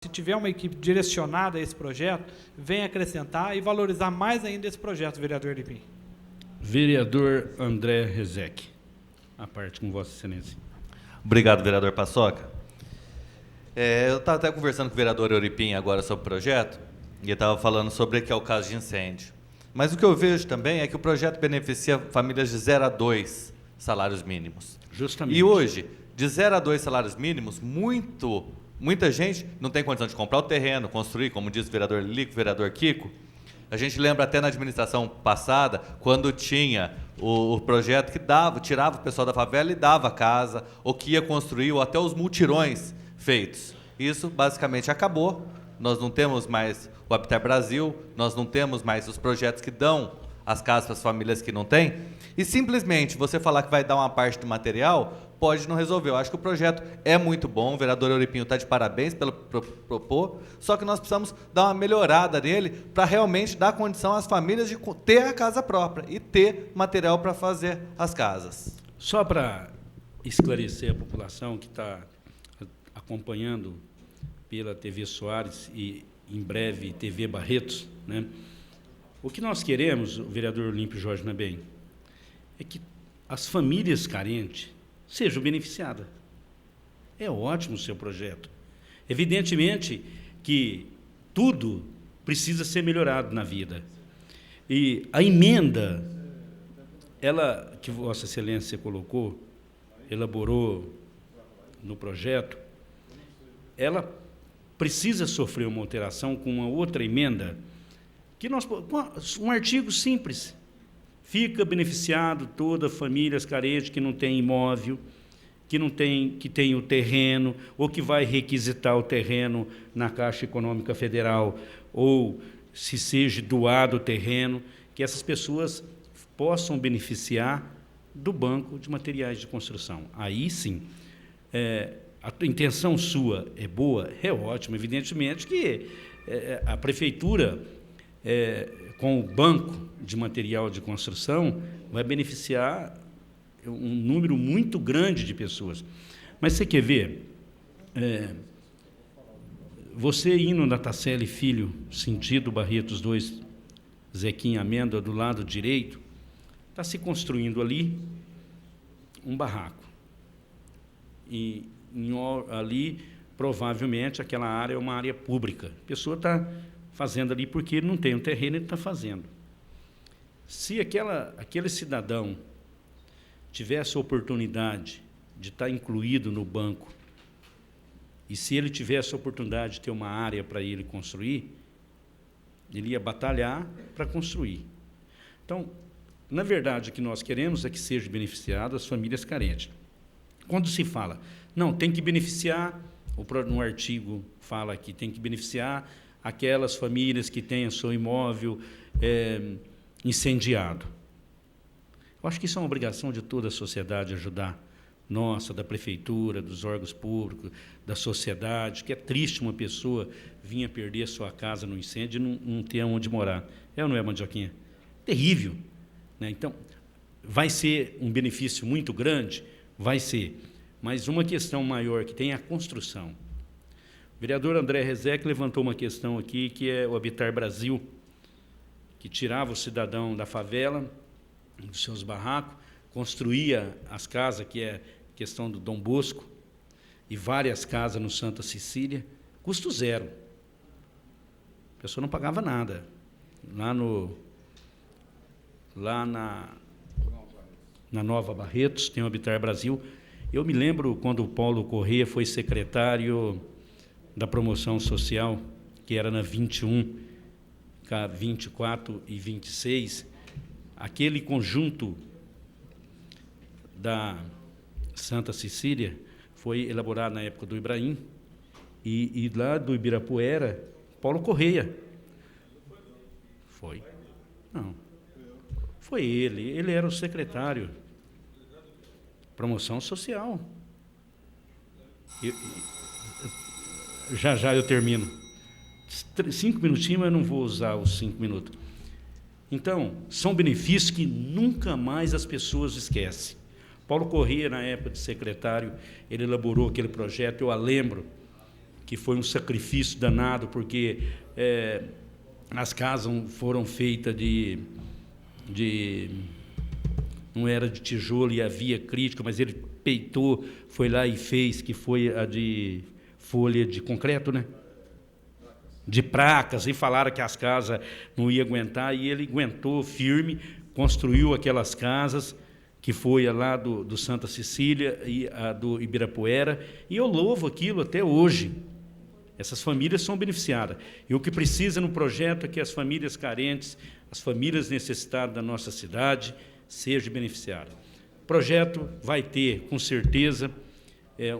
se tiver uma equipe direcionada a esse projeto, venha acrescentar e valorizar mais ainda esse projeto, vereador Lipim. Vereador André Rezec, a parte com Vossa Excelência. Obrigado, vereador Paçoca. Eu estava até conversando com o vereador Euripim agora sobre o projeto, e ele estava falando sobre que é o caso de incêndio. Mas o que eu vejo também é que o projeto beneficia famílias de 0 a 2 salários mínimos. Justamente. E hoje, de 0 a 2 salários mínimos, muita gente não tem condição de comprar o terreno, construir, como diz o vereador Lico, o vereador Kiko. A gente lembra até na administração passada, quando tinha o projeto que tirava o pessoal da favela e dava casa, ou que ia construir, ou até os multirões feitos. Isso basicamente acabou. Nós não temos mais o Habitar Brasil, nós não temos mais os projetos que dão as casas para as famílias que não têm. E simplesmente você falar que vai dar uma parte do material, pode não resolver. Eu acho que o projeto é muito bom, o vereador Euripinho está de parabéns pelo propor, só que nós precisamos dar uma melhorada nele para realmente dar condição às famílias de ter a casa própria e ter material para fazer as casas. Só para esclarecer a população que está acompanhando pela TV Soares e, em breve, TV Barretos, né? O que nós queremos, o vereador Olímpio Jorge Nabem, é que as famílias carentes sejam beneficiadas. É ótimo o seu projeto. Evidentemente que tudo precisa ser melhorado na vida. E a emenda, ela que Vossa Excelência colocou, elaborou no projeto, ela precisa sofrer uma alteração com uma outra emenda, que um artigo simples. Fica beneficiado toda famílias carentes que não tem imóvel, que tem o terreno, ou que vai requisitar o terreno na Caixa Econômica Federal, ou se seja doado o terreno, que essas pessoas possam beneficiar do Banco de Materiais de Construção. Aí sim, a intenção sua é boa, é ótima, evidentemente que a Prefeitura, com o Banco de Material de Construção, vai beneficiar um número muito grande de pessoas. Mas você quer ver, você indo na Tacelli Filho, sentido Barretos 2, Zequinha Amêndoa, do lado direito, está se construindo ali um barraco. E ali, provavelmente, aquela área é uma área pública. A pessoa está fazendo ali porque ele não tem um terreno, ele está fazendo. Se aquele cidadão tivesse a oportunidade de estar incluído no banco, e se ele tivesse a oportunidade de ter uma área para ele construir, ele ia batalhar para construir. Então, na verdade, o que nós queremos é que sejam beneficiadas as famílias carentes. Quando se fala, não, tem que beneficiar, no artigo fala que tem que beneficiar aquelas famílias que têm o seu imóvel incendiado. Eu acho que isso é uma obrigação de toda a sociedade ajudar, nossa, da prefeitura, dos órgãos públicos, da sociedade, que é triste uma pessoa vir a perder a sua casa no incêndio e não ter onde morar. É ou não é, Mandioquinha? Terrível, né? Então, vai ser um benefício muito grande? Vai ser. Mas uma questão maior que tem é a construção. O vereador André Rezec levantou uma questão aqui, que é o Habitar Brasil, que tirava o cidadão da favela, dos seus barracos, construía as casas, que é questão do Dom Bosco, e várias casas no Santa Cecília, custo zero. A pessoa não pagava nada. Lá na Nova Barretos, tem o Habitar Brasil. Eu me lembro quando o Paulo Corrêa foi secretário da Promoção Social, que era na 21, 24 e 26, aquele conjunto da Santa Cecília foi elaborado na época do Ibrahim, e lá do Ibirapuera, Paulo Corrêa. Foi? Não. Foi ele era o secretário. Promoção social. Já eu termino. 5 minutinhos, mas eu não vou usar os 5 minutos. Então, são benefícios que nunca mais as pessoas esquecem. Paulo Corrêa, na época de secretário, ele elaborou aquele projeto, eu a lembro, que foi um sacrifício danado, porque as casas foram feitas não era de tijolo e havia crítica, mas ele peitou, foi lá e fez, que foi a de folha de concreto, né? De placas, e falaram que as casas não iam aguentar, e ele aguentou firme, construiu aquelas casas, que foi a lá do Santa Cecília e a do Ibirapuera, e eu louvo aquilo até hoje. Essas famílias são beneficiadas. E o que precisa no projeto é que as famílias carentes, as famílias necessitadas da nossa cidade, sejam beneficiadas. O projeto vai ter, com certeza,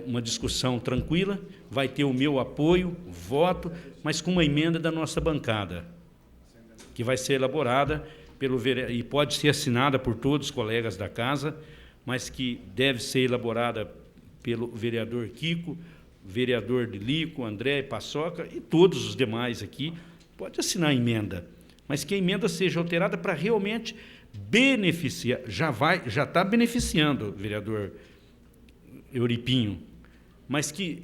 uma discussão tranquila, vai ter o meu apoio, voto, mas com uma emenda da nossa bancada, que vai ser elaborada e pode ser assinada por todos os colegas da casa, mas que deve ser elaborada pelo vereador Kiko, vereador Lilico, André, Paçoca e todos os demais aqui. Pode assinar a emenda, mas que a emenda seja alterada para realmente beneficiar. Já está beneficiando, vereador Euripinho, mas que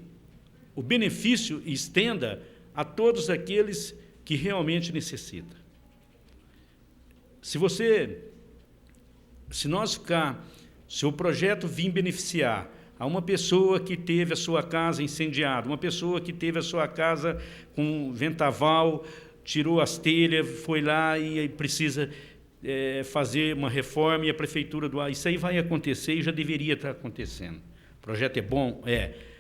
o benefício estenda a todos aqueles que realmente necessitam. Se o projeto vir beneficiar a uma pessoa que teve a sua casa incendiada, uma pessoa que teve a sua casa com vendaval, tirou as telhas, foi lá e precisa fazer uma reforma, e a prefeitura isso aí vai acontecer e já deveria estar acontecendo. O projeto é bom?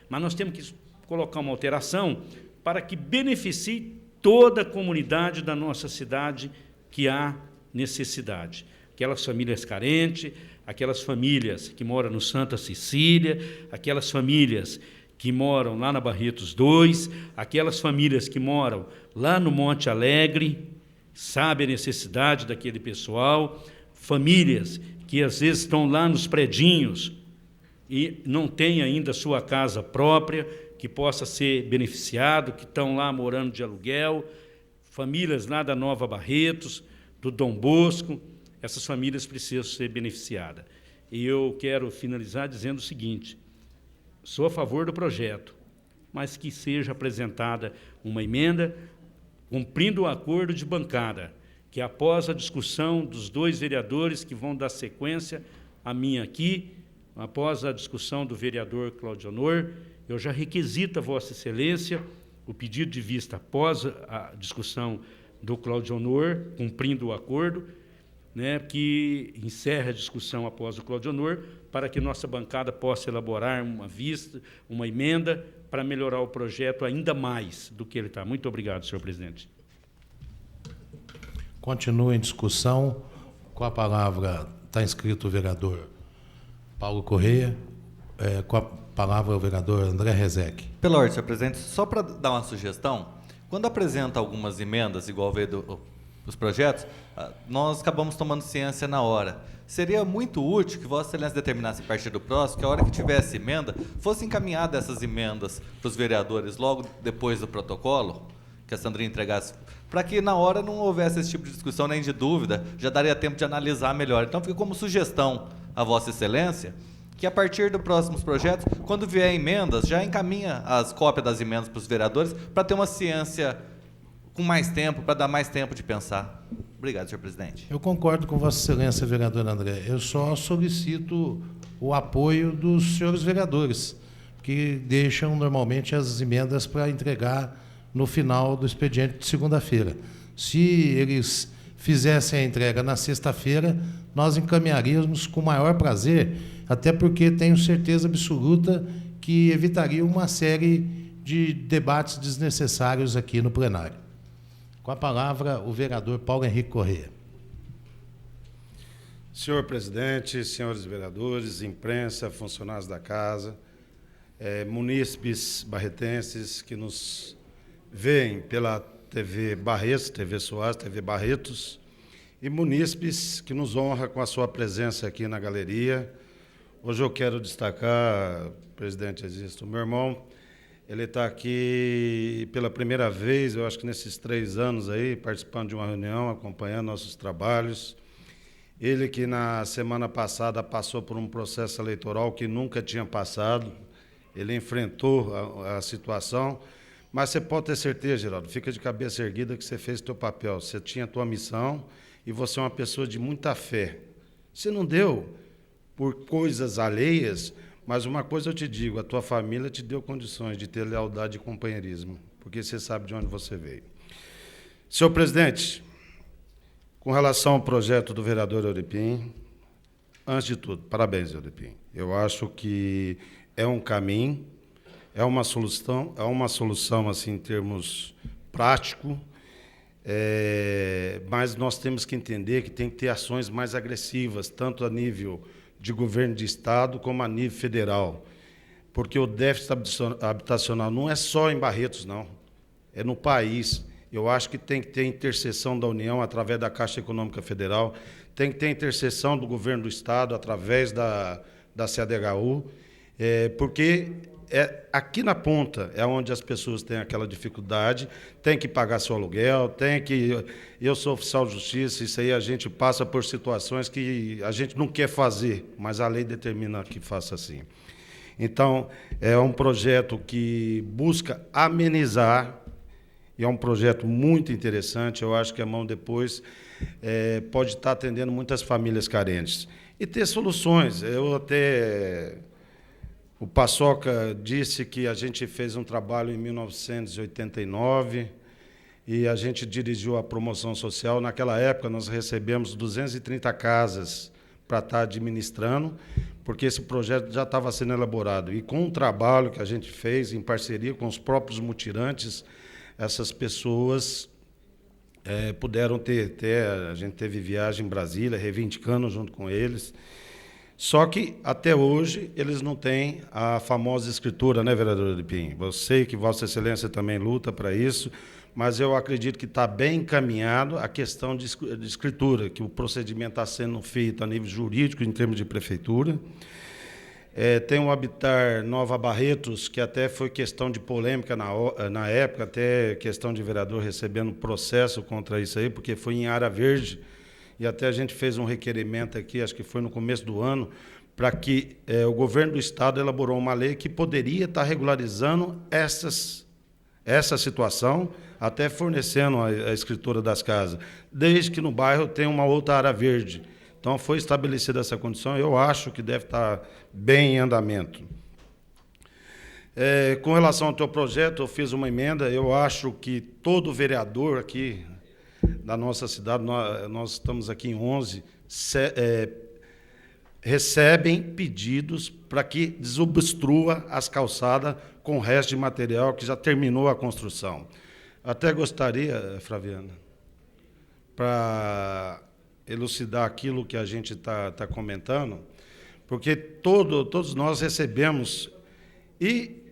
Mas nós temos que colocar uma alteração para que beneficie toda a comunidade da nossa cidade que há necessidade. Aquelas famílias carentes, aquelas famílias que moram no Santa Cecília, aquelas famílias que moram lá na Barretos 2, aquelas famílias que moram lá no Monte Alegre, sabe a necessidade daquele pessoal, famílias que às vezes estão lá nos predinhos e não têm ainda sua casa própria, que possa ser beneficiado, que estão lá morando de aluguel, famílias lá da Nova Barretos, do Dom Bosco, essas famílias precisam ser beneficiadas. E eu quero finalizar dizendo o seguinte: sou a favor do projeto, mas que seja apresentada uma emenda, cumprindo o acordo de bancada, que após a discussão dos dois vereadores que vão dar sequência a minha aqui, após a discussão do vereador Cláudio Honor, eu já requisito a Vossa Excelência o pedido de vista após a discussão do Cláudio Honor, cumprindo o acordo, né, que encerre a discussão após o Cláudio Honor, para que nossa bancada possa elaborar uma emenda para melhorar o projeto ainda mais do que ele está. Muito obrigado, senhor presidente. Continua em discussão. Com a palavra está inscrito o vereador Paulo Correia. Com a palavra o vereador André Rezec. Pela ordem, senhor presidente, só para dar uma sugestão, quando apresenta algumas emendas, igual veio dos projetos, nós acabamos tomando ciência na hora. Seria muito útil que Vossa Excelência determinasse a partir do próximo, que a hora que tivesse emenda, fosse encaminhada essas emendas para os vereadores logo depois do protocolo, que a Sandrinha entregasse, para que na hora não houvesse esse tipo de discussão nem de dúvida, já daria tempo de analisar melhor. Então fica como sugestão a Vossa Excelência, que a partir dos próximos projetos, quando vier emendas, já encaminha as cópias das emendas para os vereadores, para ter uma ciência com mais tempo, para dar mais tempo de pensar. Obrigado, senhor presidente. Eu concordo com Vossa Excelência, vereador André. Eu só solicito o apoio dos senhores vereadores, que deixam normalmente as emendas para entregar no final do expediente de segunda-feira. Se eles fizessem a entrega na sexta-feira, nós encaminharíamos com maior prazer, até porque tenho certeza absoluta que evitaria uma série de debates desnecessários aqui no plenário. Com a palavra, o vereador Paulo Henrique Correia. Senhor presidente, senhores vereadores, imprensa, funcionários da casa, munícipes barretenses que nos veem pela TV Barretos, TV Soares, TV Barretos, e munícipes que nos honram com a sua presença aqui na galeria. Hoje eu quero destacar, presidente Existo, meu irmão, ele está aqui pela primeira vez, eu acho que nesses 3 anos aí, participando de uma reunião, acompanhando nossos trabalhos. Ele que na semana passada passou por um processo eleitoral que nunca tinha passado, ele enfrentou a situação, Mas você pode ter certeza, Geraldo, fica de cabeça erguida que você fez o teu papel, você tinha a tua missão e você é uma pessoa de muita fé. Você não deu por coisas alheias, mas uma coisa eu te digo, a tua família te deu condições de ter lealdade e companheirismo, porque você sabe de onde você veio. Senhor presidente, com relação ao projeto do vereador Euripim, antes de tudo, parabéns, Euripim. Eu acho que é um caminho, é uma solução assim, em termos práticos, mas nós temos que entender que tem que ter ações mais agressivas, tanto a nível de governo de Estado como a nível federal, porque o déficit habitacional não é só em Barretos, não, é no país. Eu acho que tem que ter interseção da União através da Caixa Econômica Federal, tem que ter interseção do governo do Estado através da CDHU, porque aqui na ponta é onde as pessoas têm aquela dificuldade, tem que pagar seu aluguel, eu sou oficial de justiça, isso aí a gente passa por situações que a gente não quer fazer, mas a lei determina que faça assim. Então, é um projeto que busca amenizar, e é um projeto muito interessante, eu acho que a mão depois pode estar atendendo muitas famílias carentes. E ter soluções. O Paçoca disse que a gente fez um trabalho em 1989 e a gente dirigiu a promoção social. Naquela época, nós recebemos 230 casas para estar administrando, porque esse projeto já estava sendo elaborado. E com o trabalho que a gente fez em parceria com os próprios mutirantes, essas pessoas puderam a gente teve viagem em Brasília, reivindicando junto com eles. Só que, até hoje, eles não têm a famosa escritura, né, vereador Euripim? Eu sei que Vossa Excelência também luta para isso, mas eu acredito que está bem encaminhado a questão de escritura, que o procedimento está sendo feito a nível jurídico, em termos de prefeitura. Tem o Habitar Nova Barretos, que até foi questão de polêmica na época, até questão de vereador recebendo processo contra isso aí, porque foi em área verde, e até a gente fez um requerimento aqui, acho que foi no começo do ano, para que o governo do Estado elaborou uma lei que poderia estar regularizando essa situação, até fornecendo a escritura das casas, desde que no bairro tenha uma outra área verde. Então, foi estabelecida essa condição, eu acho que deve estar bem em andamento. Com relação ao teu projeto, eu fiz uma emenda, eu acho que todo vereador aqui da nossa cidade, nós estamos aqui em 11, recebem pedidos para que desobstrua as calçadas com o resto de material que já terminou a construção. Até gostaria, Flaviana, para elucidar aquilo que a gente está comentando, porque todos nós recebemos, e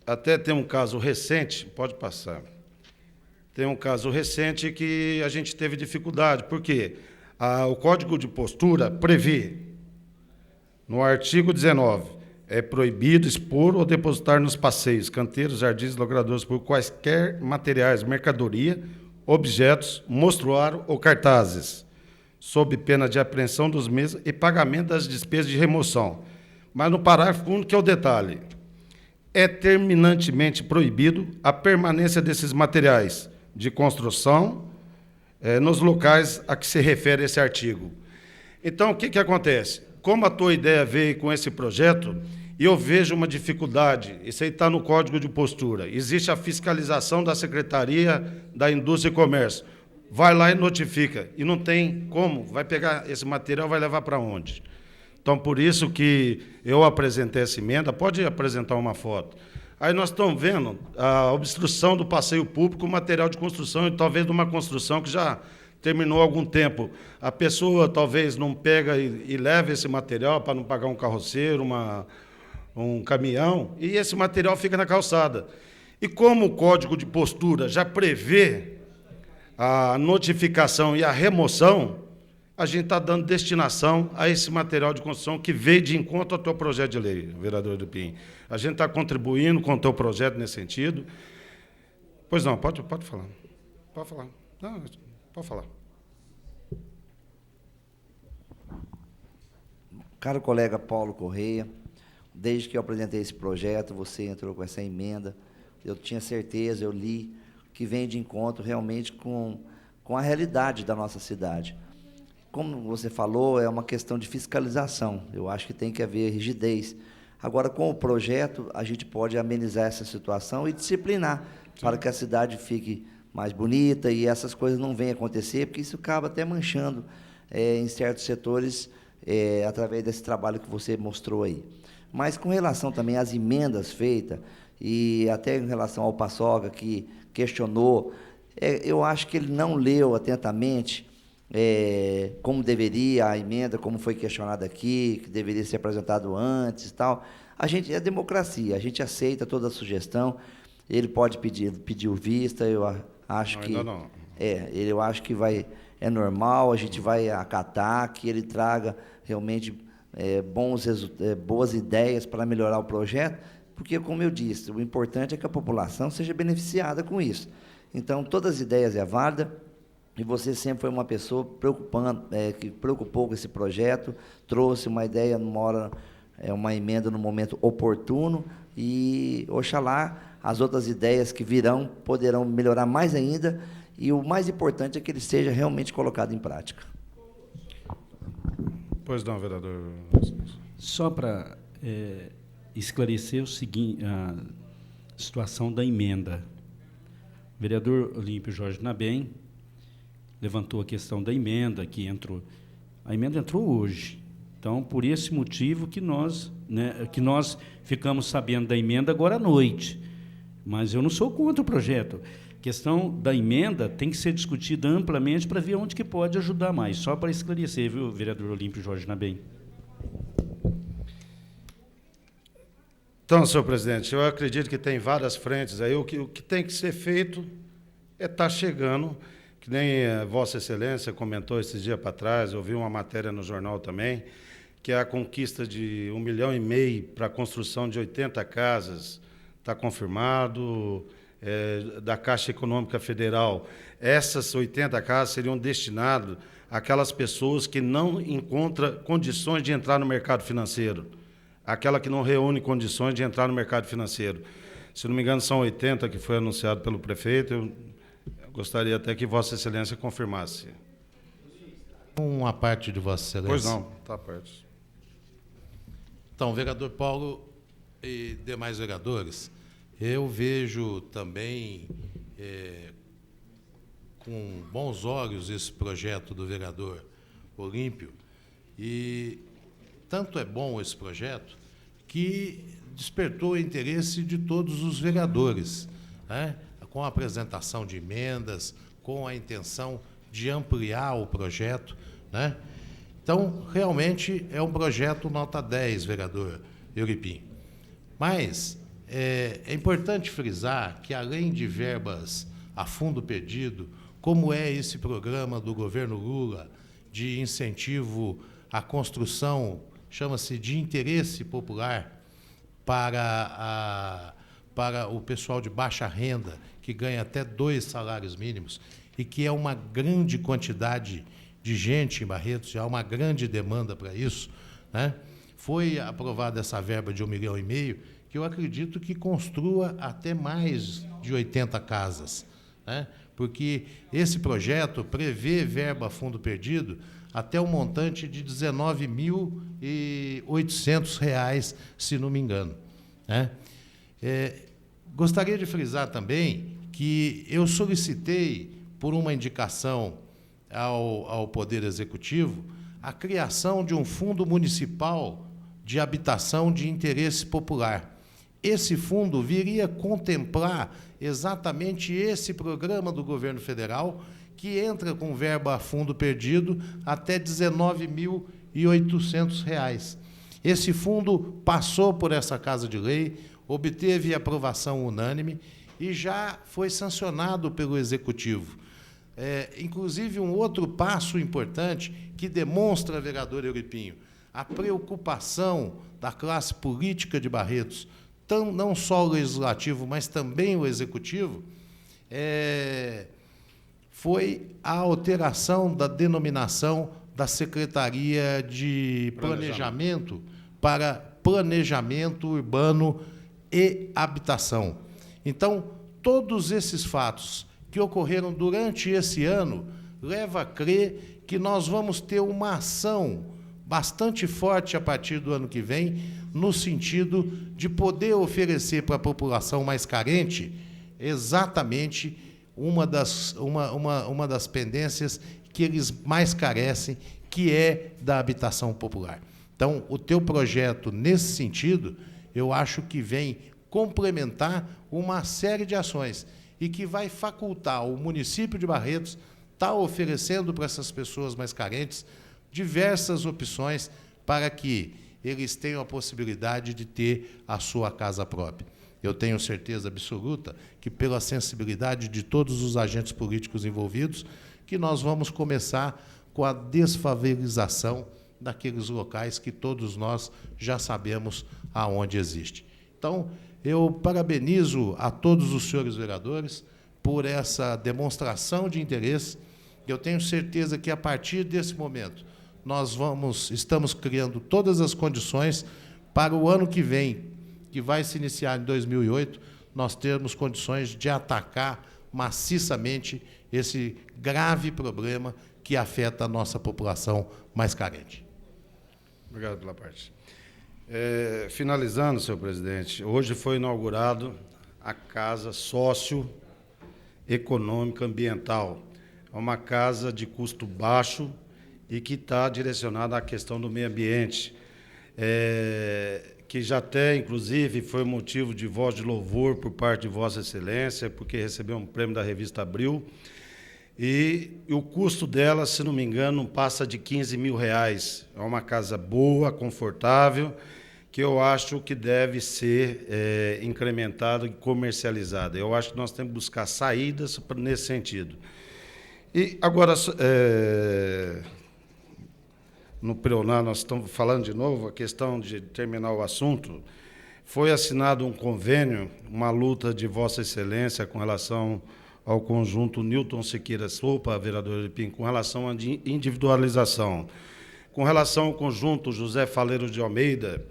até tem um caso recente, pode passar, tem um caso recente que a gente teve dificuldade, porque o Código de Postura prevê, no artigo 19, é proibido expor ou depositar nos passeios, canteiros, jardins, logradouros, por quaisquer materiais, mercadoria, objetos, mostruário ou cartazes, sob pena de apreensão dos mesmos e pagamento das despesas de remoção. Mas no parágrafo único, que é o detalhe, é terminantemente proibido a permanência desses materiais de construção nos locais a que se refere esse artigo. Então, o que acontece? Como a tua ideia veio com esse projeto, e eu vejo uma dificuldade, isso aí está no Código de Postura, existe a fiscalização da Secretaria da Indústria e Comércio, vai lá e notifica, e não tem como, vai pegar esse material, vai levar para onde? Então, por isso que eu apresentei essa emenda, pode apresentar uma foto. Aí nós estamos vendo a obstrução do passeio público, material de construção, e talvez de uma construção que já terminou há algum tempo. A pessoa talvez não pega e leva esse material para não pagar um carroceiro, um caminhão, e esse material fica na calçada. E como o Código de Postura já prevê a notificação e a remoção, a gente está dando destinação a esse material de construção que veio de encontro ao teu projeto de lei, vereador Euripim. A gente está contribuindo com o teu projeto nesse sentido. Pois não, pode falar. Pode falar. Não, pode falar. Caro colega Paulo Correia, desde que eu apresentei esse projeto, você entrou com essa emenda eu tinha certeza, eu li, que vem de encontro realmente com a realidade da nossa cidade. Como você falou, é uma questão de fiscalização. Eu acho que tem que haver rigidez. Agora, com o projeto, a gente pode amenizar essa situação e disciplinar para que a cidade fique mais bonita e essas coisas não venham acontecer, porque isso acaba até manchando em certos setores através desse trabalho que você mostrou aí. Mas com relação também às emendas feitas, e até em relação ao Paçoca, que questionou, eu acho que ele não leu atentamente como deveria a emenda, como foi questionado aqui, que deveria ser apresentado antes e tal. A gente é democracia, a gente aceita toda a sugestão. Ele pode pedir o vista, eu acho que ainda não. eu acho que é normal, a gente vai acatar, que ele traga realmente boas ideias para melhorar o projeto, porque, como eu disse, o importante é que a população seja beneficiada com isso. Então, todas as ideias é válida, e você sempre foi uma pessoa que preocupou com esse projeto, trouxe uma ideia numa hora, uma emenda no momento oportuno, e, oxalá, as outras ideias que virão poderão melhorar mais ainda, e o mais importante é que ele seja realmente colocado em prática. Pois não, vereador. Só para esclarecer o seguinte, a situação da emenda. O vereador Olímpio Jorge Nabem levantou a questão da emenda, que entrou. A emenda entrou hoje. Então, por esse motivo que nós ficamos sabendo da emenda agora à noite. Mas eu não sou contra o projeto. A questão da emenda tem que ser discutida amplamente para ver onde que pode ajudar mais. Só para esclarecer, viu, vereador Olímpio Jorge Nabem? Então, senhor presidente, eu acredito que tem várias frentes aí. O que tem que ser feito é estar chegando, que nem Vossa Excelência comentou esses dias para trás, eu vi uma matéria no jornal também, que é a conquista de 1,5 milhão para a construção de 80 casas. Está confirmado, da Caixa Econômica Federal. Essas 80 casas seriam destinadas àquelas pessoas que não encontram condições de entrar no mercado financeiro, aquela que não reúne condições de entrar no mercado financeiro. Se não me engano, são 80 que foi anunciado pelo prefeito. Eu gostaria até que Vossa Excelência confirmasse. Uma parte de Vossa Excelência. Pois não, está perto. Então, vereador Paulo e demais vereadores, eu vejo também com bons olhos esse projeto do vereador Olímpio, e tanto é bom esse projeto que despertou o interesse de todos os vereadores, né? Com a apresentação de emendas, com a intenção de ampliar o projeto, né? Então, realmente, é um projeto nota 10, vereador Euripim. Mas é importante frisar que, além de verbas a fundo perdido, como é esse programa do governo Lula de incentivo à construção, chama-se de interesse popular, para o pessoal de baixa renda, que ganha até 2 salários mínimos, e que é uma grande quantidade de gente em Barretos, há uma grande demanda para isso, né? Foi aprovada essa verba de 1,5 milhão, que eu acredito que construa até mais de 80 casas, né? Porque esse projeto prevê verba a fundo perdido até um montante de R$ 19.800, se não me engano, né? Gostaria de frisar também que eu solicitei, por uma indicação ao Poder Executivo, a criação de um fundo municipal de habitação de interesse popular. Esse fundo viria contemplar exatamente esse programa do governo federal, que entra com verba a fundo perdido até R$ 19.800. Esse fundo passou por essa Casa de Lei, obteve aprovação unânime e já foi sancionado pelo Executivo. Inclusive, um outro passo importante que demonstra, vereador Euripinho, a preocupação da classe política de Barretos, não só o Legislativo, mas também o Executivo, foi a alteração da denominação da Secretaria de Planejamento para Planejamento Urbano e Habitação. Então, todos esses fatos que ocorreram durante esse ano leva a crer que nós vamos ter uma ação bastante forte a partir do ano que vem, no sentido de poder oferecer para a população mais carente exatamente uma das pendências que eles mais carecem, que é da habitação popular. Então, o teu projeto, nesse sentido, eu acho que vem complementar uma série de ações e que vai facultar o município de Barretos estar oferecendo para essas pessoas mais carentes diversas opções para que eles tenham a possibilidade de ter a sua casa própria. Eu tenho certeza absoluta que, pela sensibilidade de todos os agentes políticos envolvidos, que nós vamos começar com a desfavelização daqueles locais que todos nós já sabemos aonde existe. Então, eu parabenizo a todos os senhores vereadores por essa demonstração de interesse. Eu tenho certeza que, a partir desse momento, estamos criando todas as condições para o ano que vem, que vai se iniciar em 2008, nós termos condições de atacar maciçamente esse grave problema que afeta a nossa população mais carente. Obrigado pela parte. Finalizando, senhor presidente, hoje foi inaugurado a Casa Socioeconômica Ambiental. É uma casa de custo baixo e que está direcionada à questão do meio ambiente, que já até, inclusive, foi motivo de voz de louvor por parte de Vossa Excelência, porque recebeu um prêmio da revista Abril, e o custo dela, se não me engano, passa de R$15 mil. É uma casa boa, confortável, que eu acho que deve ser incrementada e comercializada. Eu acho que nós temos que buscar saídas nesse sentido. E agora, no plenário, nós estamos falando de novo, a questão de terminar o assunto, foi assinado um convênio, uma luta de Vossa Excelência com relação ao conjunto Newton Siqueira Sopa, vereador de Pim, com relação à individualização. Com relação ao conjunto José Faleiro de Almeida,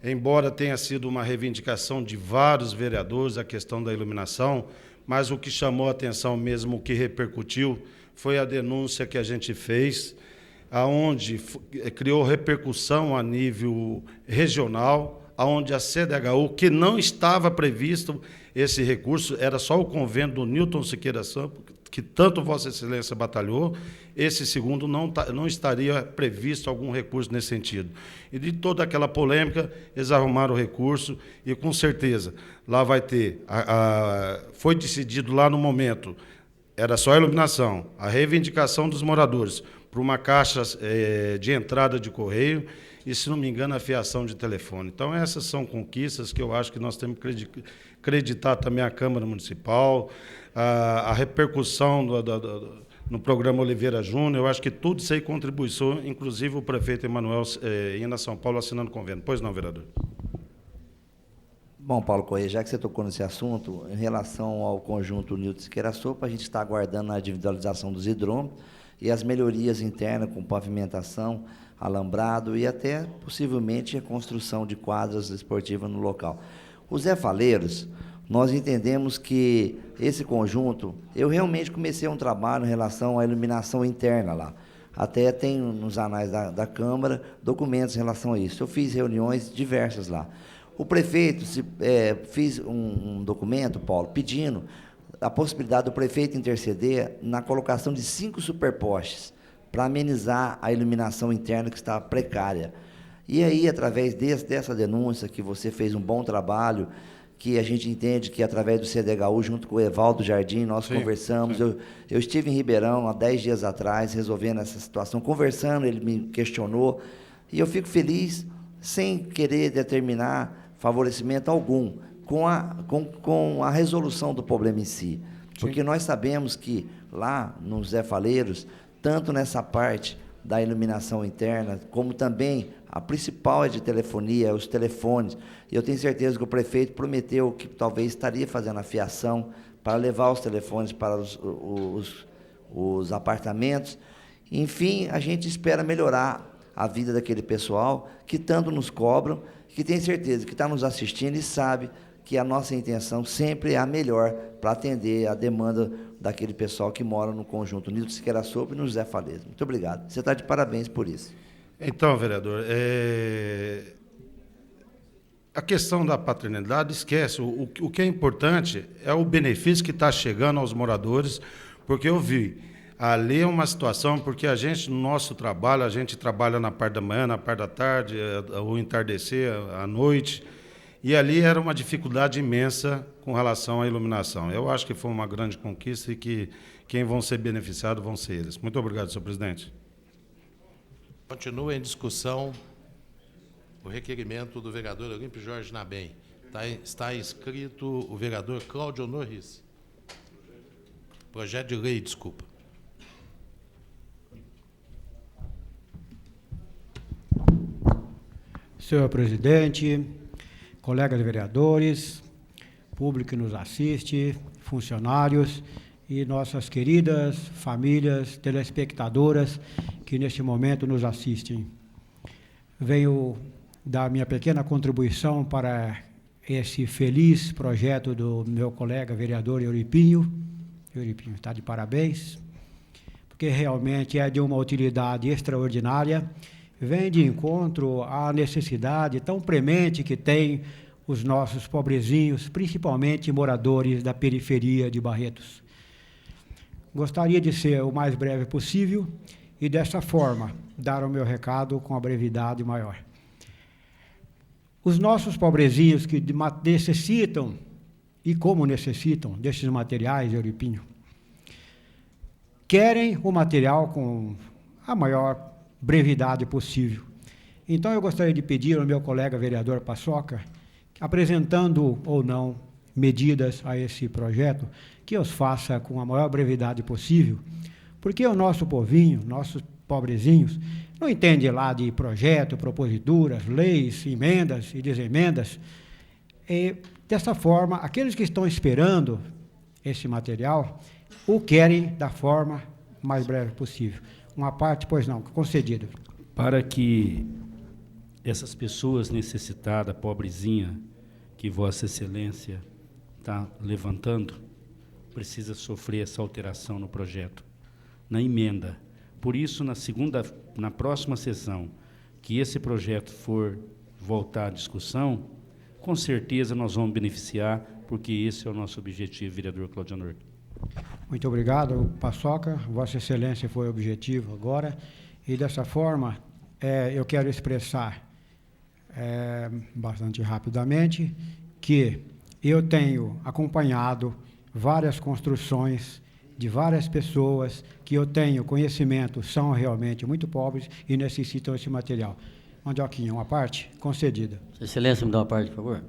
embora tenha sido uma reivindicação de vários vereadores a questão da iluminação, mas o que chamou a atenção mesmo, o que repercutiu, foi a denúncia que a gente fez, aonde criou repercussão a nível regional, aonde a CDHU, que não estava previsto esse recurso, era só o convênio do Newton Siqueira Sampo, que tanto Vossa Excelência batalhou, esse segundo não estaria previsto algum recurso nesse sentido. E de toda aquela polêmica, eles arrumaram o recurso e, com certeza, lá vai ter... foi decidido lá no momento, era só a iluminação, a reivindicação dos moradores para uma caixa de entrada de correio e, se não me engano, a fiação de telefone. Então, essas são conquistas que eu acho que nós temos que acreditar também a Câmara Municipal, a repercussão no programa Oliveira Júnior. Eu acho que tudo isso aí contribuiu, inclusive o prefeito Emanuel indo a São Paulo assinando convênio. Pois não, vereador? Bom, Paulo Corrêa, já que você tocou nesse assunto, em relação ao conjunto Newton Siqueira Sopa, a gente está aguardando a individualização dos hidrômetros e as melhorias internas com pavimentação, alambrado e até, possivelmente, a construção de quadras esportivas no local. Os Zé Faleiros, nós entendemos que esse conjunto, eu realmente comecei um trabalho em relação à iluminação interna lá. Até tem nos anais da Câmara documentos em relação a isso. Eu fiz reuniões diversas lá. O prefeito fez um documento, Paulo, pedindo a possibilidade do prefeito interceder na colocação de 5 superpostes para amenizar a iluminação interna que está precária. E aí, através dessa denúncia, que você fez um bom trabalho, que a gente entende que, através do CDHU, junto com o Evaldo Jardim, nós conversamos. Sim. Eu estive em Ribeirão há 10 dias atrás, resolvendo essa situação, conversando, ele me questionou, e eu fico feliz, sem querer determinar favorecimento algum, com a resolução do problema em si. Porque nós sabemos que, lá nos Zé Faleiros, tanto nessa parte da iluminação interna, como também a principal é de telefonia, os telefones. E eu tenho certeza que o prefeito prometeu que talvez estaria fazendo a fiação para levar os telefones para os apartamentos. Enfim, a gente espera melhorar a vida daquele pessoal que tanto nos cobram, que tem certeza que está nos assistindo e sabe que a nossa intenção sempre é a melhor para atender a demanda daquele pessoal que mora no conjunto Nilton Siqueira Sopo e no José Faleza. Muito obrigado. Você está de parabéns por isso. Então, vereador, a questão da paternidade, esquece. O que é importante é o benefício que está chegando aos moradores, porque eu vi, ali é uma situação, porque a gente, no nosso trabalho, a gente trabalha na parte da manhã, na parte da tarde, o entardecer, à noite, e ali era uma dificuldade imensa com relação à iluminação. Eu acho que foi uma grande conquista e que quem vão ser beneficiados vão ser eles. Muito obrigado, senhor presidente. Continua em discussão o requerimento do vereador Olímpio Jorge Nabem. Está inscrito o vereador Cláudio Norris. Projeto de lei, desculpa. Senhor presidente, colegas vereadores, público que nos assiste, funcionários e nossas queridas famílias telespectadoras que neste momento nos assistem. Venho dar minha pequena contribuição para esse feliz projeto do meu colega vereador Euripinho. Euripinho está de parabéns, porque realmente é de uma utilidade extraordinária, vem de encontro à necessidade tão premente que tem os nossos pobrezinhos, principalmente moradores da periferia de Barretos. Gostaria de ser o mais breve possível e, dessa forma, dar o meu recado com a brevidade maior. Os nossos pobrezinhos que necessitam, e como necessitam, desses materiais, Euripinho, querem o material com a maior brevidade possível. Então, eu gostaria de pedir ao meu colega vereador Paçoca, apresentando ou não medidas a esse projeto, que os faça com a maior brevidade possível, porque o nosso povinho, nossos pobrezinhos, não entende lá de projeto, proposituras, leis, emendas e desemendas. E, dessa forma, aqueles que estão esperando esse material o querem da forma mais breve possível. Uma parte, pois não, concedida. Para que essas pessoas necessitadas, pobrezinha, que Vossa Excelência está levantando, precisa sofrer essa alteração no projeto, na emenda. Por isso, na próxima sessão, que esse projeto for voltar à discussão, com certeza nós vamos beneficiar, porque esse é o nosso objetivo, vereador Cláudio Honor. Muito obrigado, Paçoca. Vossa Excelência foi objetivo agora. E, dessa forma, eu quero expressar bastante rapidamente que eu tenho acompanhado várias construções de várias pessoas que eu tenho conhecimento, são realmente muito pobres e necessitam esse material. Mandioquinha, uma parte concedida. Sua Excelência, me dá uma parte, por favor.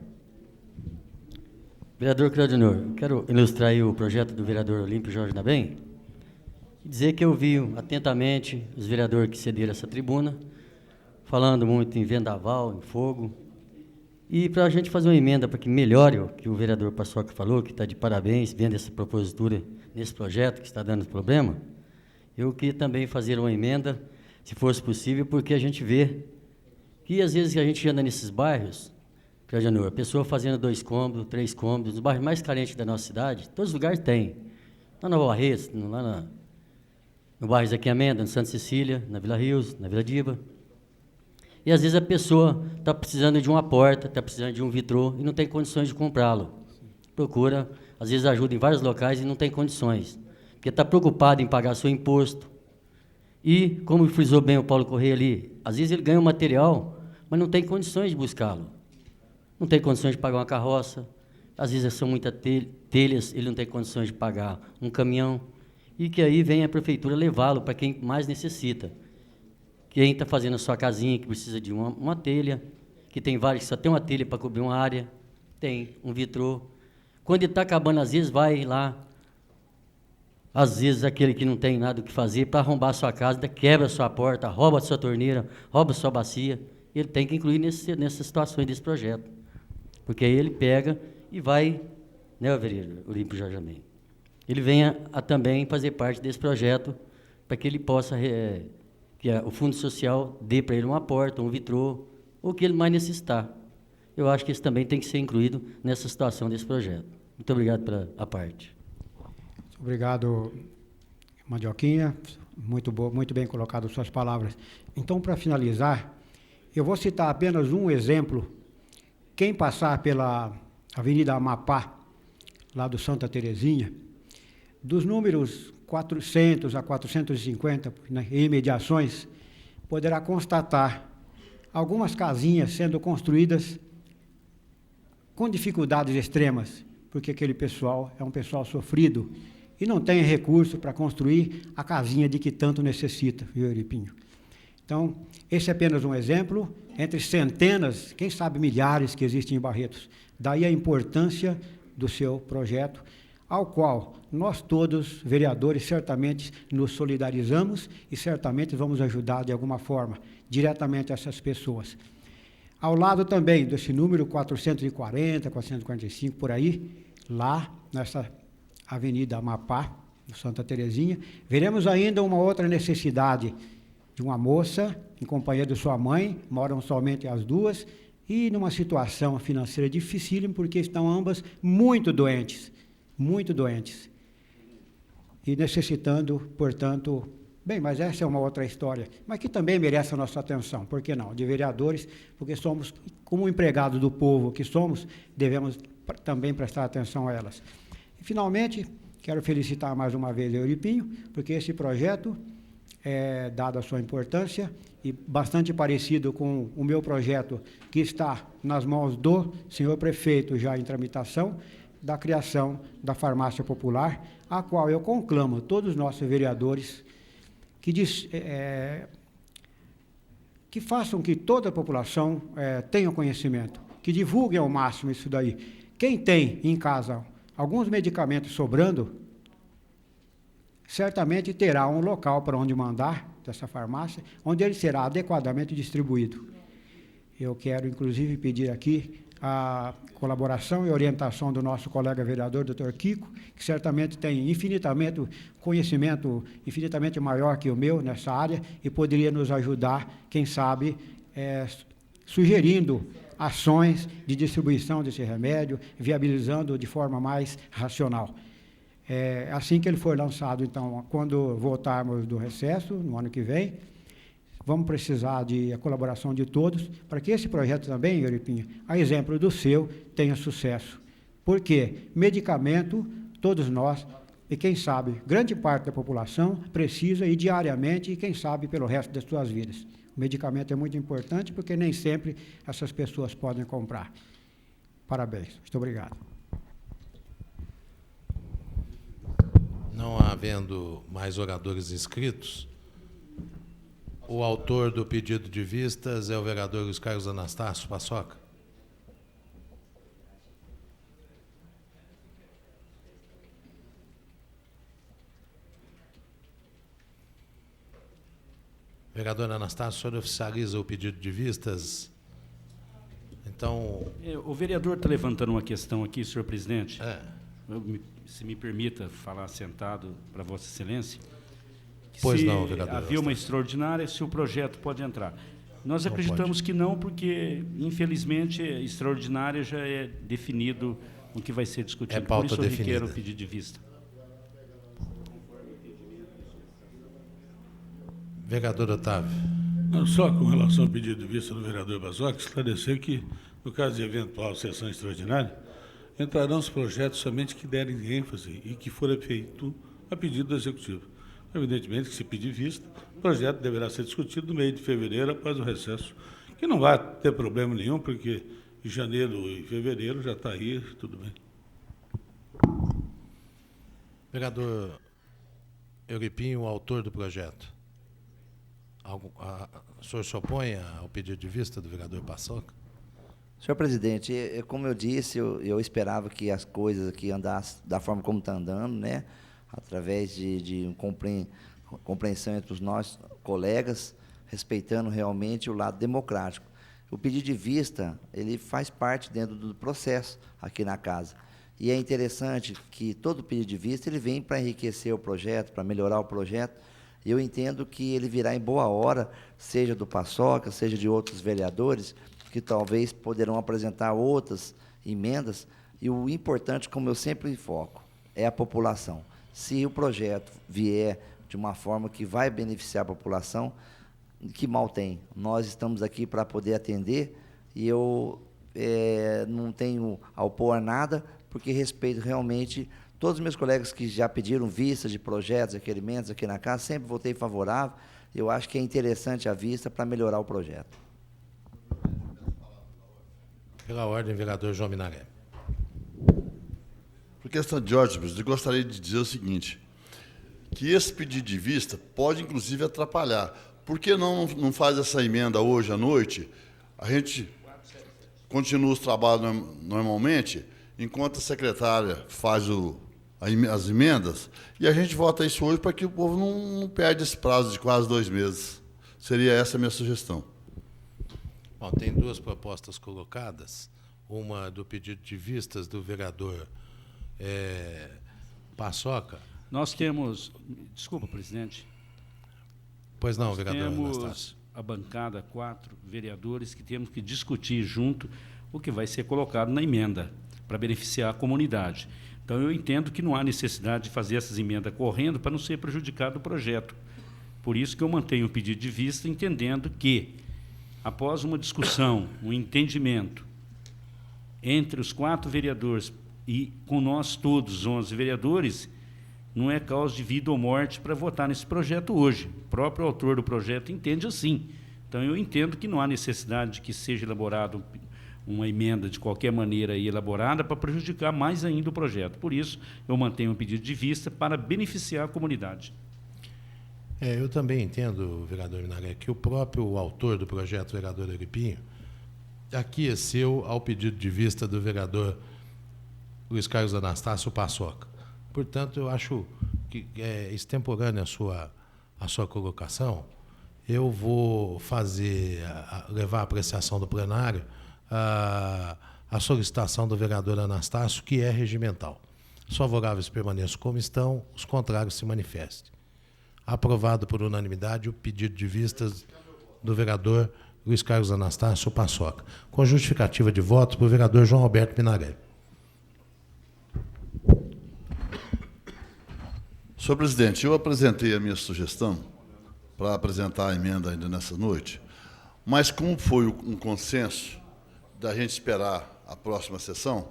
Vereador Cláudio Honor, quero ilustrar aí o projeto do vereador Olímpio Jorge Nabem e dizer que eu vi atentamente os vereadores que cederam essa tribuna, falando muito em vendaval, em fogo, e para a gente fazer uma emenda para que melhore o que o vereador Paçoca falou, que está de parabéns, vendo essa propositura nesse projeto que está dando problema, eu queria também fazer uma emenda, se fosse possível, porque a gente vê que às vezes a gente anda nesses bairros, Cláudio Honor, a pessoa fazendo 2 cômodos, 3 cômodos, nos bairros mais carentes da nossa cidade, todos os lugares tem. Lá na Barretos, lá no bairro Zequinha Amenda, na Santa Cecília, na Vila Rios, na Vila Diba. E às vezes a pessoa está precisando de uma porta, está precisando de um vitrô e não tem condições de comprá-lo. Procura, às vezes ajuda em vários locais e não tem condições, porque está preocupado em pagar seu imposto. E, como frisou bem o Paulo Correia ali, às vezes ele ganha um material, mas não tem condições de buscá-lo. Não tem condições de pagar uma carroça, às vezes são muitas telhas, ele não tem condições de pagar um caminhão, e que aí vem a prefeitura levá-lo para quem mais necessita. Quem está fazendo a sua casinha, que precisa de uma telha, que tem vários, que só tem uma telha para cobrir uma área, tem um vitrô. Quando ele está acabando, às vezes vai lá, às vezes aquele que não tem nada o que fazer, para arrombar a sua casa, quebra a sua porta, rouba a sua torneira, rouba a sua bacia, ele tem que incluir nessas situações desse projeto. Porque aí ele pega e vai, né, vereador Olímpio Jorge Nabem, ele venha a também fazer parte desse projeto, para que ele possa, que o Fundo Social dê para ele uma porta, um vitrô, ou o que ele mais necessitar. eu acho que isso também tem que ser incluído nessa situação desse projeto. Muito obrigado pela a parte. Obrigado, Mandioquinha. Muito bem colocado suas palavras. Então, para finalizar, eu vou citar apenas um exemplo. Quem passar pela Avenida Amapá, lá do Santa Terezinha, dos números 400 a 450, né, em imediações, poderá constatar algumas casinhas sendo construídas com dificuldades extremas, porque aquele pessoal é um pessoal sofrido e não tem recurso para construir a casinha de que tanto necessita, viu, Euripinho? Então, esse é apenas um exemplo, entre centenas, quem sabe milhares que existem em Barretos. Daí a importância do seu projeto, ao qual nós todos, vereadores, certamente nos solidarizamos e certamente vamos ajudar de alguma forma, diretamente essas pessoas. Ao lado também desse número 440, 445, por aí, lá nessa Avenida Amapá, no Santa Terezinha, veremos ainda uma outra necessidade de uma moça, em companhia de sua mãe, moram somente as duas, e numa situação financeira dificílima, porque estão ambas muito doentes, e necessitando, portanto, bem, mas essa é uma outra história, mas que também merece a nossa atenção, por que não? De vereadores, porque somos, como empregados do povo que somos, devemos também prestar atenção a elas. E, finalmente, quero felicitar mais uma vez o Euripinho, porque esse projeto, dada a sua importância, e bastante parecido com o meu projeto, que está nas mãos do senhor prefeito, já em tramitação, da criação da farmácia popular, a qual eu conclamo todos os nossos vereadores que façam que toda a população tenha conhecimento, que divulguem ao máximo isso daí. Quem tem em casa alguns medicamentos sobrando, certamente terá um local para onde mandar dessa farmácia, onde ele será adequadamente distribuído. Eu quero, inclusive, pedir aqui a colaboração e orientação do nosso colega vereador, doutor Kiko, que certamente tem conhecimento infinitamente maior que o meu nessa área e poderia nos ajudar, quem sabe, sugerindo ações de distribuição desse remédio, viabilizando de forma mais racional. Assim que ele for lançado, então, quando voltarmos do recesso, no ano que vem, vamos precisar de a colaboração de todos, para que esse projeto também, Euripinho, a exemplo do seu, tenha sucesso. Porque medicamento, todos nós, e quem sabe, grande parte da população, precisa e diariamente, e quem sabe, pelo resto das suas vidas. O medicamento é muito importante, porque nem sempre essas pessoas podem comprar. Parabéns. Muito obrigado. Não havendo mais oradores inscritos, o autor do pedido de vistas é o vereador Luiz Carlos Anastácio Paçoca. Vereador Anastácio, o senhor oficializa o pedido de vistas? Então... O vereador está levantando uma questão aqui, senhor presidente. Se me permita falar sentado para Vossa Excelência. Pois não, vereador. Havia uma extraordinária, se o projeto pode entrar. Nós acreditamos que não, porque, infelizmente, a extraordinária já é definido o que vai ser discutido. Pauta por isso eu definida. requero o pedido de vista. Vereador Otávio. Não, só com relação ao pedido de vista do vereador Paçoca, esclarecer que, no caso de eventual sessão extraordinária, entrarão os projetos somente que derem ênfase e que forem feito a pedido do Executivo. Evidentemente que, se pedir vista, o projeto deverá ser discutido no mês de fevereiro, após o recesso, que não vai ter problema nenhum, porque em janeiro e fevereiro já está aí, tudo bem. Vereador Euripinho, o autor do projeto. O senhor se opõe ao pedido de vista do vereador Paçoca? Senhor presidente, como eu disse, eu esperava que as coisas aqui andassem da forma como está andando, né? Através de compreensão entre os nossos colegas, respeitando realmente o lado democrático. O pedido de vista, ele faz parte dentro do processo aqui na casa. E é interessante que todo pedido de vista ele vem para enriquecer o projeto, para melhorar o projeto. E eu entendo que ele virá em boa hora, seja do Paçoca, seja de outros vereadores, que talvez poderão apresentar outras emendas, e o importante, como eu sempre foco, é a população. Se o projeto vier de uma forma que vai beneficiar a população, que mal tem. Nós estamos aqui para poder atender, e eu não tenho a opor a nada, porque respeito realmente todos os meus colegas que já pediram vistas de projetos, requerimentos aqui na casa, sempre votei favorável. Eu acho que é interessante a vista para melhorar o projeto. Pela ordem, vereador João Minaré. Por questão de ordem, presidente, eu gostaria de dizer o seguinte, que esse pedido de vista pode, inclusive, atrapalhar. Por que não faz essa emenda hoje à noite? A gente continua os trabalhos normalmente, enquanto a secretária faz as emendas, e a gente vota isso hoje para que o povo não perde esse prazo de quase 2 meses. Seria essa a minha sugestão. Bom, tem 2 propostas colocadas, uma do pedido de vistas do vereador Paçoca. Nós temos... Desculpa, presidente. Pois não, Nós vereador temos Anastácio. a bancada, 4 vereadores, que temos que discutir junto o que vai ser colocado na emenda, para beneficiar a comunidade. Então, eu entendo que não há necessidade de fazer essas emendas correndo para não ser prejudicado o projeto. Por isso que eu mantenho o pedido de vista, entendendo que, após uma discussão, um entendimento entre os 4 vereadores e com nós todos, os 11 vereadores, não é causa de vida ou morte para votar nesse projeto hoje. O próprio autor do projeto entende assim. Então, eu entendo que não há necessidade de que seja elaborado uma emenda de qualquer maneira aí elaborada para prejudicar mais ainda o projeto. Por isso, eu mantenho o pedido de vista para beneficiar a comunidade. Eu também entendo, vereador Minaré, que o próprio autor do projeto, o vereador Euripinho, aqueceu ao pedido de vista do vereador Luiz Carlos Anastácio Paçoca. Portanto, eu acho que é extemporânea a sua colocação. Eu vou levar à apreciação do plenário a solicitação do vereador Anastácio, que é regimental. Os favoráveis permaneçam como estão, os contrários se manifestem. Aprovado por unanimidade o pedido de vistas do vereador Luiz Carlos Anastácio Paçoca. Com justificativa de voto para o vereador João Alberto Minaré. Senhor presidente, eu apresentei a minha sugestão para apresentar a emenda ainda nessa noite, mas como foi um consenso da gente esperar a próxima sessão,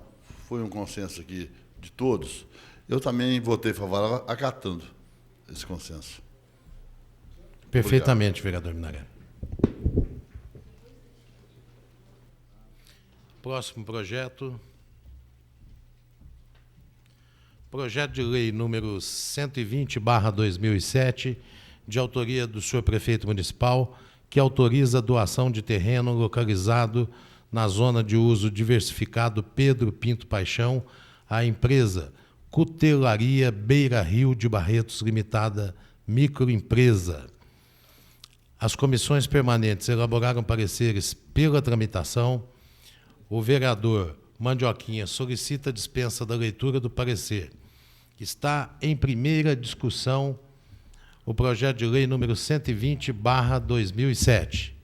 foi um consenso aqui de todos, eu também votei favorável acatando esse consenso. Perfeitamente, vereador Minaré. Próximo projeto. Projeto de lei número 120/2007, de autoria do senhor prefeito municipal, que autoriza a doação de terreno localizado na zona de uso diversificado Pedro Pinto Paixão à empresa Cutelaria Beira Rio de Barretos Limitada Microempresa. As comissões permanentes elaboraram pareceres pela tramitação. O vereador Mandioquinha solicita a dispensa da leitura do parecer. Está em primeira discussão o projeto de lei número 120/2007.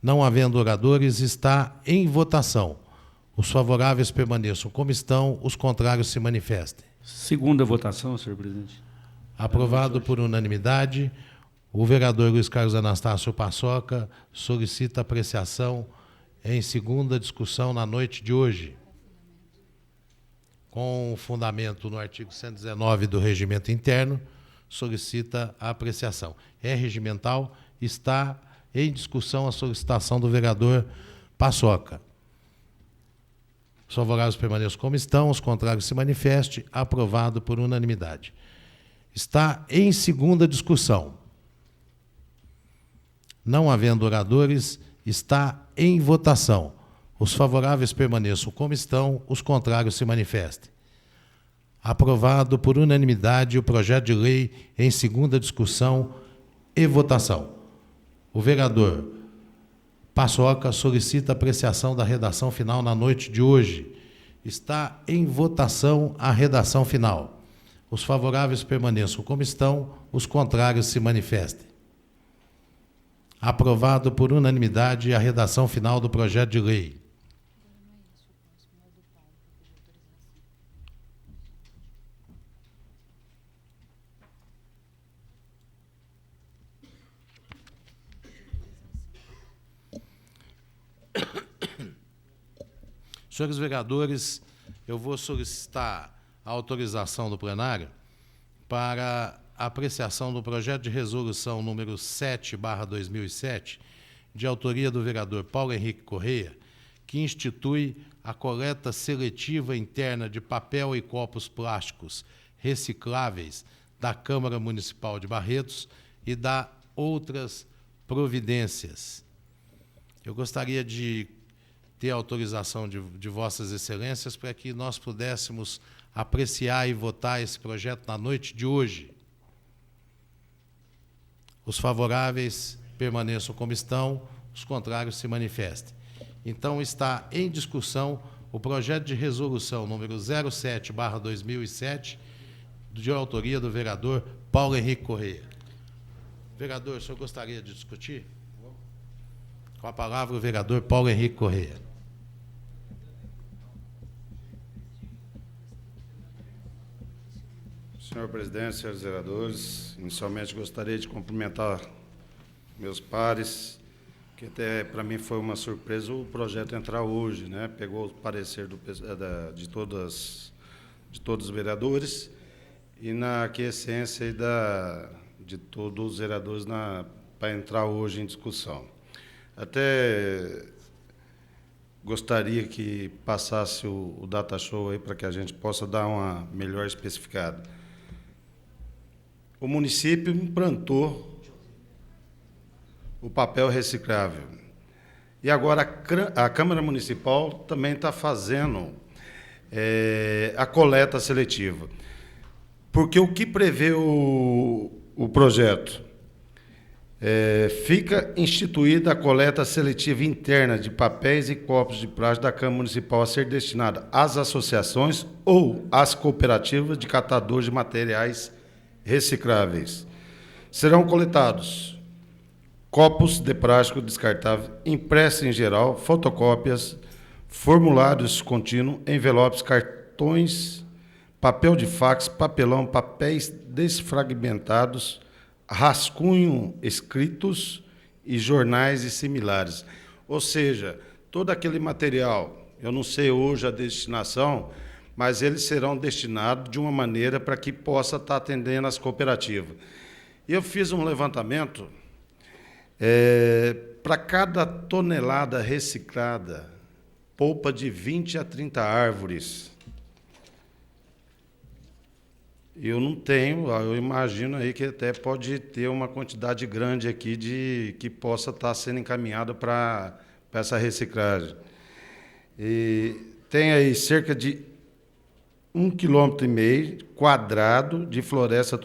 Não havendo oradores, está em votação. Os favoráveis permaneçam como estão, os contrários se manifestem. Segunda votação, senhor presidente. Aprovado por unanimidade, o vereador Luiz Carlos Anastácio Paçoca solicita apreciação em segunda discussão na noite de hoje. Com fundamento no artigo 119 do Regimento Interno, solicita a apreciação. É regimental, está em discussão a solicitação do vereador Paçoca. Os favoráveis permaneçam como estão, os contrários se manifestem. Aprovado por unanimidade. Está em segunda discussão. Não havendo oradores, está em votação. Os favoráveis permaneçam como estão, os contrários se manifestem. Aprovado por unanimidade o projeto de lei em segunda discussão e votação. O vereador Paçoca solicita apreciação da redação final na noite de hoje. Está em votação a redação final. Os favoráveis permaneçam como estão, os contrários se manifestem. Aprovado por unanimidade a redação final do projeto de lei. Senhores vereadores, eu vou solicitar a autorização do plenário para a apreciação do projeto de resolução número 7/2007, de autoria do vereador Paulo Henrique Correia, que institui a coleta seletiva interna de papel e copos plásticos recicláveis da Câmara Municipal de Barretos e da outras providências. Eu gostaria de ter a autorização de Vossas Excelências para que nós pudéssemos apreciar e votar esse projeto na noite de hoje. Os favoráveis permaneçam como estão, os contrários se manifestem. Então, está em discussão o projeto de resolução número 07/2007, de autoria do vereador Paulo Henrique Correia. Vereador, o senhor gostaria de discutir? Com a palavra o vereador Paulo Henrique Correia. Senhor presidente, senhores vereadores, inicialmente gostaria de cumprimentar meus pares, que até para mim foi uma surpresa o projeto entrar hoje, né? Pegou o parecer de todos os vereadores e na aquiescência de todos os vereadores para entrar hoje em discussão. Até gostaria que passasse o data show aí para que a gente possa dar uma melhor especificada. O município implantou o papel reciclável. E agora a Câmara Municipal também está fazendo a coleta seletiva. Porque o que prevê o projeto? Fica instituída a coleta seletiva interna de papéis e copos de plástico da Câmara Municipal a ser destinada às associações ou às cooperativas de catadores de materiais recicláveis. Serão coletados copos de plástico descartável, impressos em geral, fotocópias, formulários contínuos, envelopes, cartões, papel de fax, papelão, papéis desfragmentados, rascunho escritos e jornais e similares. Ou seja, todo aquele material, eu não sei hoje a destinação, mas eles serão destinados de uma maneira para que possa estar atendendo as cooperativas. E eu fiz um levantamento, para cada tonelada reciclada, poupa de 20 a 30 árvores. Eu não tenho, eu imagino aí que até pode ter uma quantidade grande aqui que possa estar sendo encaminhada para essa reciclagem. E tem aí cerca de 1,5 km² de floresta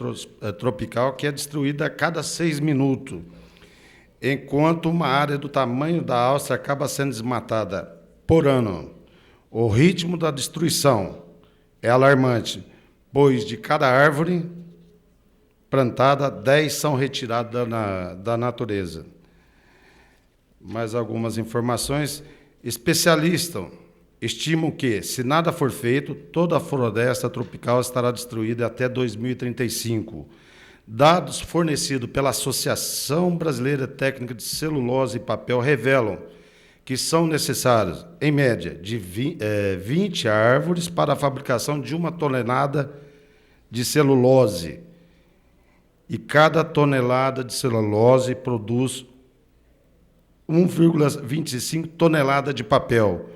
tropical que é destruída a cada 6 minutos, enquanto uma área do tamanho da Áustria acaba sendo desmatada por ano. O ritmo da destruição é alarmante, pois de cada árvore plantada, 10 são retiradas da natureza. Mais algumas informações. Especialistas estimam que, se nada for feito, toda a floresta tropical estará destruída até 2035. Dados fornecidos pela Associação Brasileira Técnica de Celulose e Papel revelam que são necessários, em média, de 20 árvores para a fabricação de 1 tonelada de celulose. E cada tonelada de celulose produz 1,25 tonelada de papel.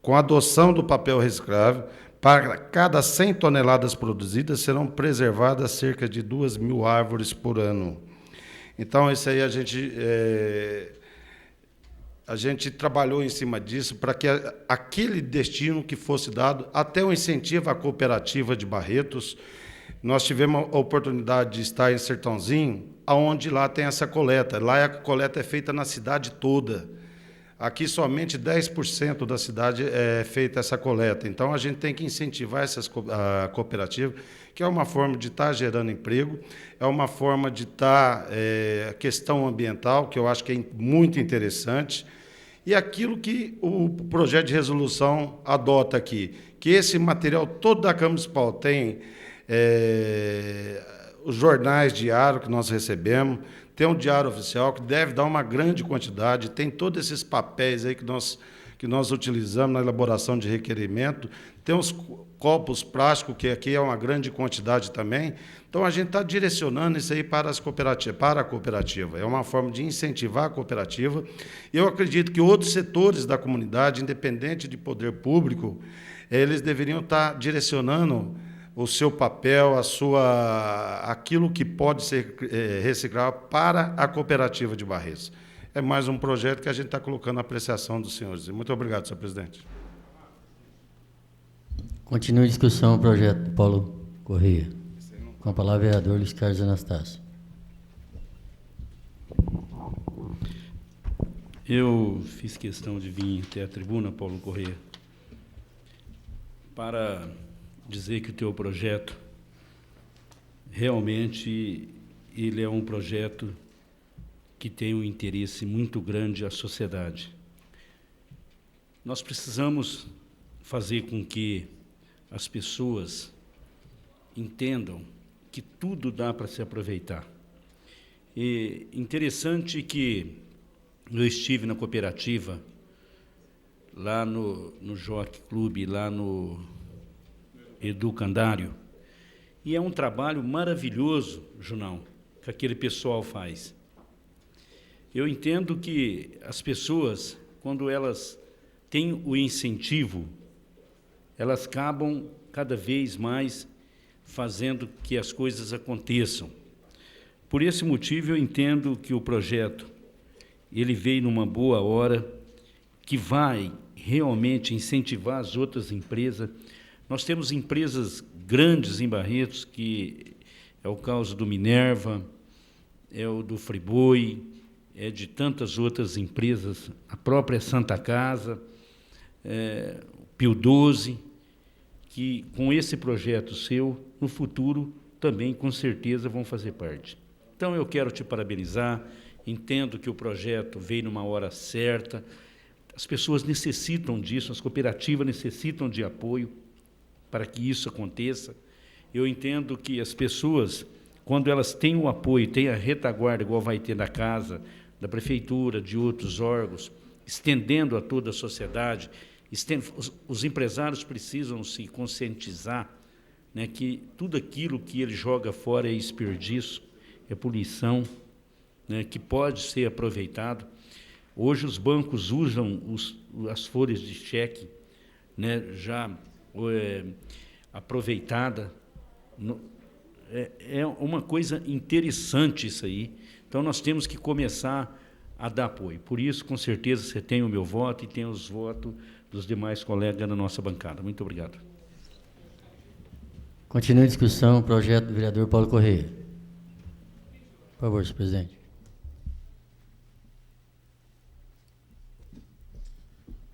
Com a adoção do papel reciclável, para cada 100 toneladas produzidas, serão preservadas cerca de 2.000 árvores por ano. Então, isso aí a gente trabalhou em cima disso para que aquele destino que fosse dado, até o incentivo à cooperativa de Barretos. Nós tivemos a oportunidade de estar em Sertãozinho, onde lá tem essa coleta. Lá a coleta é feita na cidade toda. Aqui somente 10% da cidade é feita essa coleta. Então, a gente tem que incentivar a cooperativa, que é uma forma de estar gerando emprego, é uma forma de estar a questão ambiental, que eu acho que é muito interessante, e aquilo que o projeto de resolução adota aqui, que esse material todo da Câmara Municipal tem os jornais diários que nós recebemos, tem um diário oficial que deve dar uma grande quantidade, tem todos esses papéis aí que nós utilizamos na elaboração de requerimento, tem os copos plásticos, que aqui é uma grande quantidade também. Então, a gente está direcionando isso aí para a cooperativa. É uma forma de incentivar a cooperativa. Eu acredito que outros setores da comunidade, independente de poder público, eles deveriam estar direcionando o seu papel, aquilo que pode ser reciclado para a cooperativa de Barretos. É mais um projeto que a gente está colocando à apreciação dos senhores. Muito obrigado, senhor presidente. Continua a discussão o projeto do Paulo Correia. Com a palavra, o vereador Luiz Carlos Anastácio. Eu fiz questão de vir até a tribuna, Paulo Correia, para dizer que o teu projeto, realmente, ele é um projeto que tem um interesse muito grande à sociedade. Nós precisamos fazer com que as pessoas entendam que tudo dá para se aproveitar. E interessante que eu estive na cooperativa, lá no Jockey Clube, lá no Educandário, e é um trabalho maravilhoso, Junão, que aquele pessoal faz. Eu entendo que as pessoas, quando elas têm o incentivo, elas acabam cada vez mais fazendo que as coisas aconteçam. Por esse motivo, eu entendo que o projeto ele veio numa boa hora, que vai realmente incentivar as outras empresas. Nós temos empresas grandes em Barretos, que é o caso do Minerva, é o do Friboi, é de tantas outras empresas, a própria Santa Casa, Pio 12, que com esse projeto seu, no futuro, também com certeza vão fazer parte. Então, eu quero te parabenizar, entendo que o projeto veio numa hora certa, as pessoas necessitam disso, as cooperativas necessitam de apoio para que isso aconteça. Eu entendo que as pessoas, quando elas têm o apoio, têm a retaguarda, igual vai ter da casa, da prefeitura, de outros órgãos, estendendo a toda a sociedade, os empresários precisam se conscientizar, né, que tudo aquilo que ele joga fora é desperdício, é poluição, né, que pode ser aproveitado. Hoje os bancos usam as folhas de cheque, né, já aproveitada. É uma coisa interessante isso aí. Então, nós temos que começar a dar apoio. Por isso, com certeza, você tem o meu voto e tem os votos dos demais colegas da nossa bancada. Muito obrigado. Continua a discussão, projeto do vereador Paulo Correia. Por favor, senhor presidente.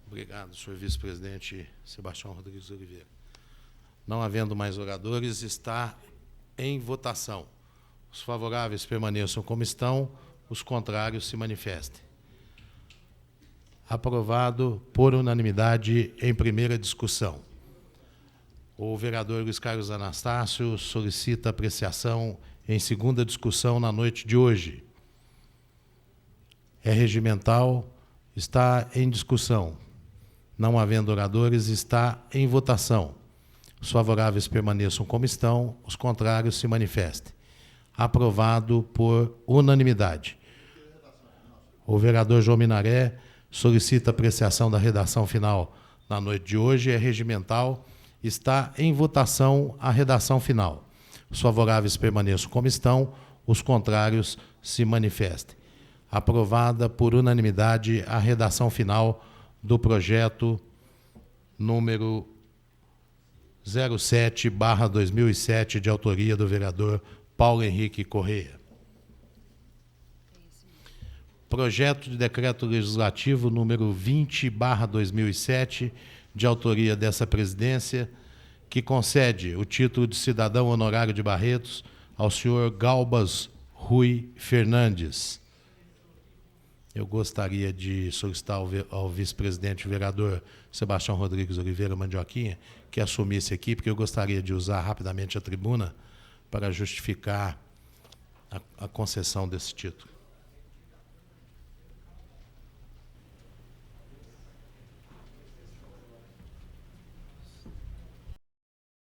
Obrigado, senhor vice-presidente Sebastião Rodrigues Oliveira. Não havendo mais oradores, está em votação. Os favoráveis permaneçam como estão, os contrários se manifestem. Aprovado por unanimidade em primeira discussão. O vereador Luiz Carlos Anastácio solicita apreciação em segunda discussão na noite de hoje. É regimental, está em discussão. Não havendo oradores, está em votação. Os favoráveis permaneçam como estão, os contrários se manifestem. Aprovado por unanimidade. O vereador João Minaré solicita apreciação da redação final na noite de hoje. É regimental, está em votação a redação final. Os favoráveis permaneçam como estão, os contrários se manifestem. Aprovada por unanimidade a redação final do projeto número 07/2007, de autoria do vereador Paulo Henrique Correia. projeto de decreto legislativo número 20/2007, de autoria dessa presidência, que concede o título de cidadão honorário de Barretos ao senhor Galbas Rui Fernandes. Eu gostaria de solicitar ao vice-presidente, o vereador Sebastião Rodrigues Oliveira Mandioquinha, que assumisse aqui, porque eu gostaria de usar rapidamente a tribuna para justificar a concessão desse título.